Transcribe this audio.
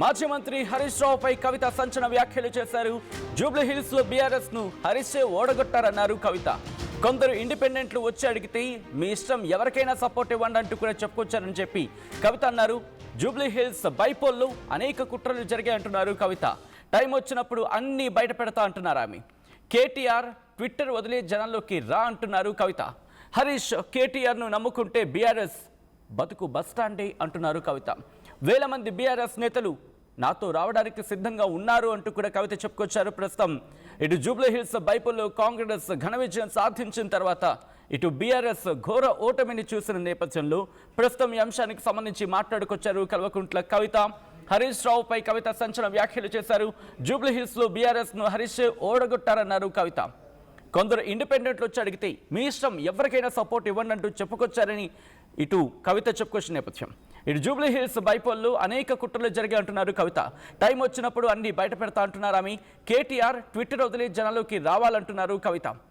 మాజీ మంత్రి హరీష్ రావుపై కవిత సంచలన వ్యాఖ్యలు చేశారు. జూబ్లీహిల్స్ లో బీఆర్ఎస్ ను హరీషే ఓడగొట్టారన్నారు కవిత. కొందరు ఇండిపెండెంట్లు వచ్చి అడిగితే మీ ఇష్టం ఎవరికైనా సపోర్ట్ ఇవ్వండి అంటూ కూడా చెప్పుకొచ్చారని చెప్పి కవిత అన్నారు. జూబ్లీహిల్స్ బైపోల్లో అనేక కుట్రలు జరిగాయి అంటున్నారు కవిత. టైం వచ్చినప్పుడు అన్ని బయట పెడతా అంటున్నారు ఆమె. కేటీఆర్ ట్విట్టర్ వదిలే జనాల్లోకి రా అంటున్నారు కవిత. హరీష్ కేటీఆర్ను నమ్ముకుంటే బీఆర్ఎస్ బతుకు బస్టాండే అంటున్నారు కవిత. వేల మంది బీఆర్ఎస్ నేతలు నాతో రావడానికి సిద్ధంగా ఉన్నారు అంటూ కూడా కవిత చెప్పుకొచ్చారు. ప్రస్తుతం ఇటు జూబ్లీహిల్స్ బైపోల్లో కాంగ్రెస్ ఘన విజయం సాధించిన తర్వాత ఇటు బీఆర్ఎస్ ఘోర ఓటమిని చూసిన నేపథ్యంలో ప్రస్తుతం ఈ అంశానికి సంబంధించి మాట్లాడుకొచ్చారు కల్వకుంట్ల కవిత. హరీష్ రావుపై కవిత సంచలన వ్యాఖ్యలు చేశారు. జూబ్లీహిల్స్ లో బీఆర్ఎస్ ను హరీష్ ఓడగొట్టారన్నారు కవిత. కొందరు ఇండిపెండెంట్లు వచ్చి అడిగితే మీ ఇష్టం ఎవరికైనా సపోర్ట్ ఇవ్వండి అంటూ చెప్పుకొచ్చారని ఇటు కవిత చెప్పుకొచ్చిన నేపథ్యం. ఇటు జూబ్లీహిల్స్ బైపోల్లో అనేక కుట్రలు జరిగాయి అంటున్నారు కవిత. టైం వచ్చినప్పుడు అన్ని బయట పెడతా అంటున్నారు ఆమె. కేటీఆర్ ట్విట్టర్ వదిలే జనాల్లోకి రావాలంటున్నారు కవిత.